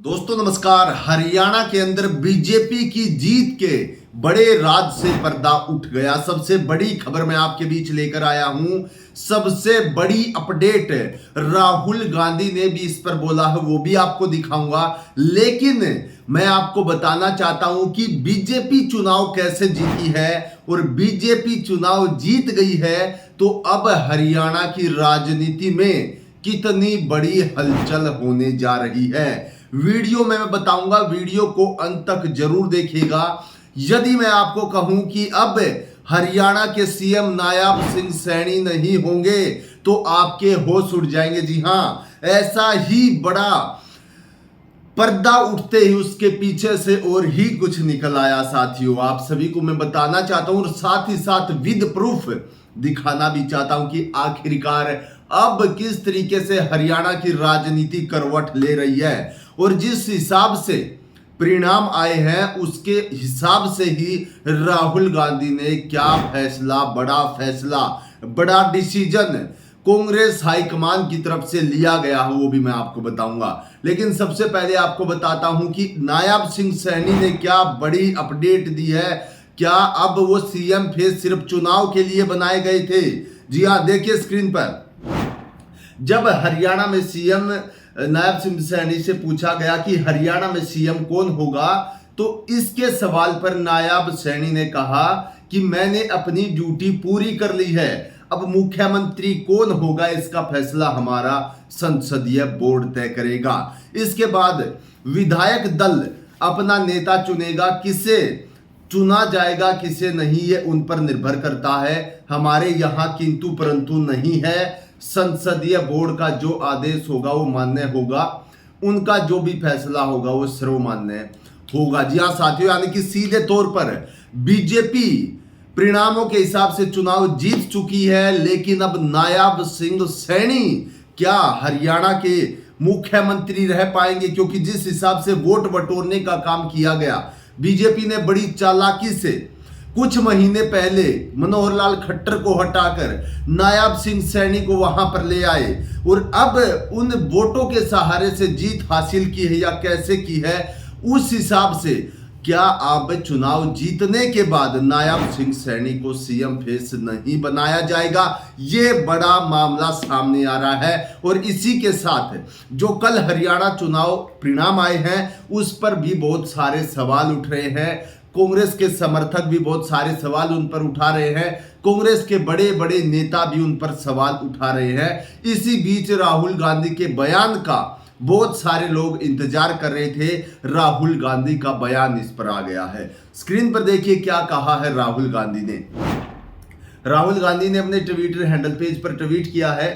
दोस्तों नमस्कार। हरियाणा के अंदर बीजेपी की जीत के बड़े राज से पर्दा उठ गया। सबसे बड़ी खबर मैं आपके बीच लेकर आया हूं। सबसे बड़ी अपडेट राहुल गांधी ने भी इस पर बोला है, वो भी आपको दिखाऊंगा। लेकिन मैं आपको बताना चाहता हूं कि बीजेपी चुनाव कैसे जीती है और बीजेपी चुनाव जीत गई है तो अब हरियाणा की राजनीति में कितनी बड़ी हलचल होने जा रही है। वीडियो में मैं बताऊंगा, वीडियो को अंत तक जरूर देखिएगा। यदि मैं आपको कहूं कि अब हरियाणा के सीएम नायब सिंह सैनी नहीं होंगे तो आपके होश उड़ जाएंगे। जी हां, ऐसा ही बड़ा पर्दा उठते ही उसके पीछे से और ही कुछ निकल आया। साथियों, आप सभी को मैं बताना चाहता हूं और साथ ही साथ विद प्रूफ दिखाना भी चाहता हूं कि आखिरकार अब किस तरीके से हरियाणा की राजनीति करवट ले रही है और जिस हिसाब से परिणाम आए हैं उसके हिसाब से ही राहुल गांधी ने क्या फैसला, बड़ा डिसीजन कांग्रेस हाईकमान की तरफ से लिया गया है, वो भी मैं आपको बताऊंगा। लेकिन सबसे पहले आपको बताता हूं कि नायब सिंह सैनी ने क्या बड़ी अपडेट दी है। क्या अब वो सीएम फेस सिर्फ चुनाव के लिए बनाए गए थे? जी हां, देखिए स्क्रीन पर। जब हरियाणा में सीएम नायब सिंह सैनी से पूछा गया कि हरियाणा में सीएम कौन होगा, तो इसके सवाल पर नायब सैनी ने कहा कि मैंने अपनी ड्यूटी पूरी कर ली है। अब मुख्यमंत्री कौन होगा इसका फैसला हमारा संसदीय बोर्ड तय करेगा। इसके बाद विधायक दल अपना नेता चुनेगा, किसे चुना जाएगा किसे नहीं ये उन पर निर्भर करता है। हमारे यहां किंतु परंतु नहीं है। संसदीय बोर्ड का जो आदेश होगा वो मान्य होगा, उनका जो भी फैसला होगा वो सर्वमान्य होगा। जी हां साथियों, यानी कि सीधे तौर पर बीजेपी परिणामों के हिसाब से चुनाव जीत चुकी है। लेकिन अब नायब सिंह सैनी क्या हरियाणा के मुख्यमंत्री रह पाएंगे? क्योंकि जिस हिसाब से वोट बटोरने का काम किया गया, बीजेपी ने बड़ी चालाकी से कुछ महीने पहले मनोहर लाल खट्टर को हटाकर नायब सिंह सैनी को वहां पर ले आए और अब उन वोटों के सहारे से जीत हासिल की है या कैसे की है, उस हिसाब से क्या अब चुनाव जीतने के बाद नायब सिंह सैनी को सीएम फेस नहीं बनाया जाएगा? ये बड़ा मामला सामने आ रहा है। और इसी के साथ जो कल हरियाणा चुनाव परिणाम आए हैं उस पर भी बहुत सारे सवाल उठ रहे हैं। कांग्रेस के समर्थक भी बहुत सारे सवाल उन पर उठा रहे हैं, कांग्रेस के बड़े बड़े नेता भी उन पर सवाल उठा रहे हैं। इसी बीच राहुल गांधी के बयान का बहुत सारे लोग इंतजार कर रहे थे। राहुल गांधी का बयान इस पर आ गया है। स्क्रीन पर देखिए क्या कहा है राहुल गांधी ने। राहुल गांधी ने अपने ट्विटर हैंडल पेज पर ट्वीट किया है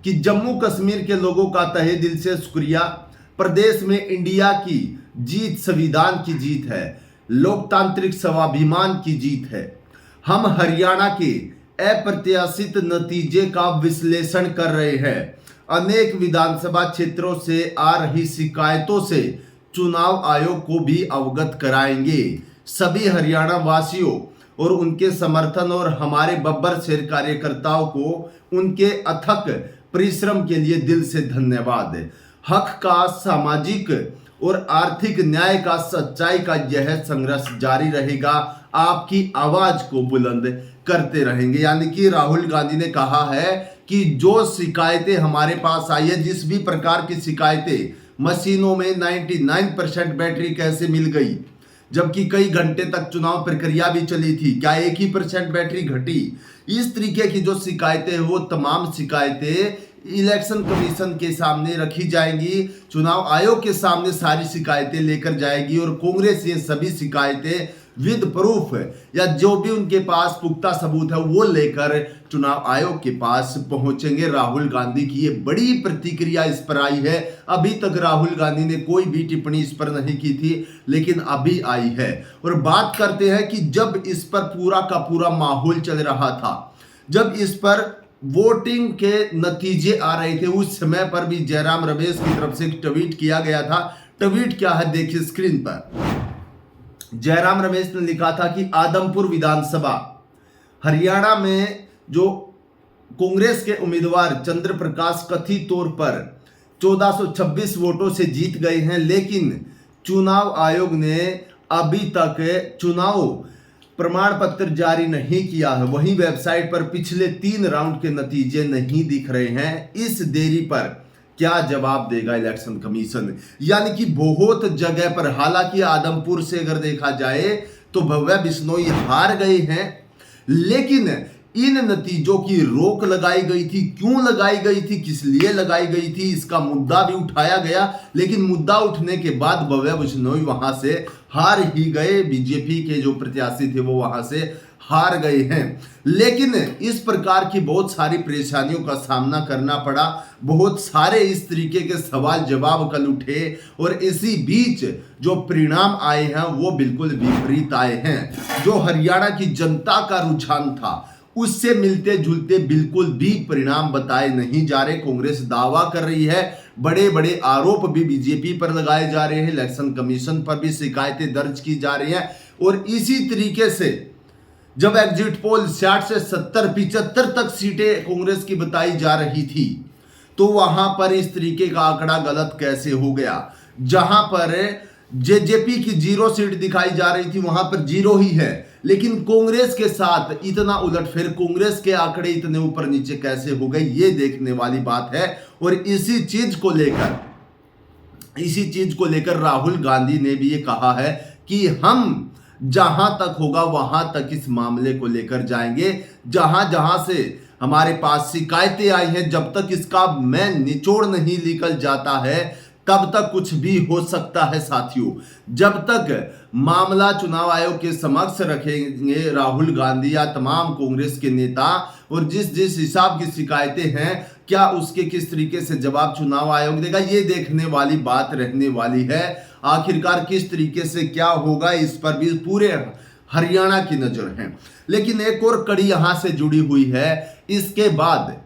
कि जम्मू कश्मीर के लोगों का तहे दिल से शुक्रिया। प्रदेश में इंडिया की जीत संविधान की जीत है, लोकतांत्रिक स्वाभिमान की जीत है। हम हरियाणा के अप्रत्याशित नतीजे का विश्लेषण कर रहे हैं। अनेक विधानसभा क्षेत्रों से आ रही शिकायतों से चुनाव आयोग को भी अवगत कराएंगे। सभी हरियाणा वासियों और उनके समर्थन और हमारे बब्बर शेर कार्यकर्ताओं को उनके अथक परिश्रम के लिए दिल से धन्यवाद। हक का, सामाजिक और आर्थिक न्याय का, सच्चाई का यह संघर्ष जारी रहेगा। आपकी आवाज को बुलंद करते रहेंगे। यानी कि राहुल गांधी ने कहा है कि जो शिकायतें हमारे पास आई है, जिस भी प्रकार की शिकायतें, मशीनों में 99% बैटरी कैसे मिल गई जबकि कई घंटे तक चुनाव प्रक्रिया भी चली थी, क्या 1% बैटरी घटी, इस तरीके की जो शिकायतें हैं वो तमाम शिकायतें इलेक्शन कमीशन के सामने रखी जाएंगी, चुनाव आयोग के सामने सारी शिकायतें लेकर जाएगी और कांग्रेस ये सभी शिकायतें विद प्रूफ या जो भी उनके पास पुख्ता सबूत है वो लेकर चुनाव आयोग के पास पहुंचेंगे। राहुल गांधी की ये बड़ी प्रतिक्रिया इस पर आई है। अभी तक राहुल गांधी ने कोई भी टिप्पणी इस पर नहीं की थी, लेकिन अभी आई है। और बात करते हैं कि जब इस पर पूरा का पूरा माहौल चल रहा था, जब इस पर वोटिंग के नतीजे आ रहे थे, उस समय पर भी जयराम रमेश की तरफ से एक ट्वीट किया गया था। ट्वीट क्या है देखिए स्क्रीन पर। जयराम रमेश ने लिखा था कि आदमपुर विधानसभा हरियाणा में जो कांग्रेस के उम्मीदवार चंद्र प्रकाश कथित तौर पर 1426 वोटों से जीत गए हैं, लेकिन चुनाव आयोग ने अभी तक चुनाव प्रमाण पत्र जारी नहीं किया है। वहीं वेबसाइट पर पिछले 3 राउंड के नतीजे नहीं दिख रहे हैं। इस देरी पर क्या जवाब देगा इलेक्शन कमीशन? यानी कि बहुत जगह पर, हालांकि आदमपुर से अगर देखा जाए तो भव्या बिश्नोई हार गए हैं, लेकिन इन नतीजों की रोक लगाई गई थी। क्यों लगाई गई थी, किस लिए लगाई गई थी, इसका मुद्दा भी उठाया गया, लेकिन मुद्दा उठने के बाद भव्या बिश्नोई वहां से हार ही गए। बीजेपी के जो प्रत्याशी थे वो वहां से हार गए हैं। लेकिन इस प्रकार की बहुत सारी परेशानियों का सामना करना पड़ा, बहुत सारे इस तरीके के सवाल जवाब कल उठे, और इसी बीच जो परिणाम आए हैं वो बिल्कुल विपरीत आए हैं। जो हरियाणा की जनता का रुझान था उससे मिलते जुलते बिल्कुल भी परिणाम बताए नहीं जा रहे। कांग्रेस दावा कर रही है, बड़े बड़े आरोप भी बीजेपी पर लगाए जा रहे हैं, इलेक्शन कमीशन पर भी शिकायतें दर्ज की जा रही हैं। और इसी तरीके से जब एग्जिट पोल 60 से 70 75 तक सीटें कांग्रेस की बताई जा रही थी, तो वहां पर इस तरीके का आंकड़ा गलत कैसे हो गया? जहां पर जेजेपी की 0 सीट दिखाई जा रही थी वहां पर 0 ही है, लेकिन कांग्रेस के साथ इतना उलटफेर, कांग्रेस के आंकड़े इतने ऊपर नीचे कैसे हो गए, ये देखने वाली बात है। और इसी चीज को लेकर राहुल गांधी ने भी ये कहा है कि हम जहां तक होगा वहां तक इस मामले को लेकर जाएंगे। जहां जहां से हमारे पास शिकायतें आई हैं, जब तक इसका निचोड़ नहीं निकल जाता है तब तक कुछ भी हो सकता है साथियों। जब तक मामला चुनाव आयोग के समक्ष रखेंगे राहुल गांधी या तमाम कांग्रेस के नेता, और जिस जिस हिसाब की शिकायतें हैं, क्या उसके किस तरीके से जवाब चुनाव आयोग देगा, ये देखने वाली बात रहने वाली है। आखिरकार किस तरीके से क्या होगा, इस पर भी पूरे हरियाणा की नजर है। लेकिन एक और कड़ी यहां से जुड़ी हुई है, इसके बाद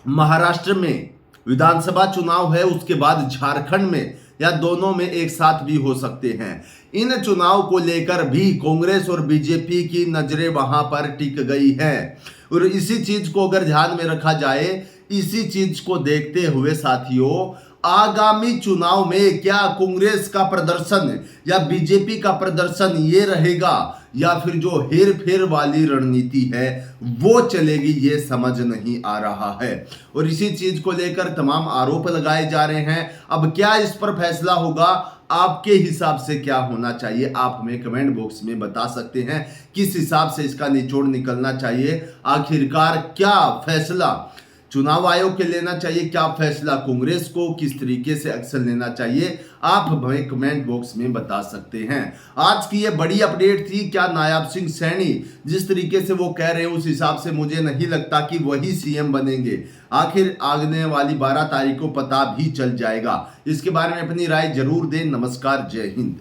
महाराष्ट्र में विधानसभा चुनाव है, उसके बाद झारखंड में, या दोनों में एक साथ भी हो सकते हैं। इन चुनाव को लेकर भी कांग्रेस और बीजेपी की नजरें वहां पर टिक गई हैं। और इसी चीज को अगर ध्यान में रखा जाए, इसी चीज को देखते हुए साथियों, आगामी चुनाव में क्या कांग्रेस का प्रदर्शन या बीजेपी का प्रदर्शन ये रहेगा, या फिर जो हेर फेर वाली रणनीति है वो चलेगी, ये समझ नहीं आ रहा है। और इसी चीज को लेकर तमाम आरोप लगाए जा रहे हैं। अब क्या इस पर फैसला होगा, आपके हिसाब से क्या होना चाहिए, आप हमें कमेंट बॉक्स में बता सकते हैं। किस हिसाब से इसका निचोड़ निकलना चाहिए, आखिरकार क्या फैसला चुनाव आयोग के लेना चाहिए, क्या फैसला कांग्रेस को किस तरीके से एक्शन लेना चाहिए, आप हमें कमेंट बॉक्स में बता सकते हैं। आज की ये बड़ी अपडेट थी। क्या नायाब सिंह सैनी जिस तरीके से वो कह रहे हैं उस हिसाब से मुझे नहीं लगता कि वही सीएम बनेंगे। आखिर आगने वाली 12 तारीख को पता भी चल जाएगा। इसके बारे में अपनी राय जरूर दें। नमस्कार, जय हिंद।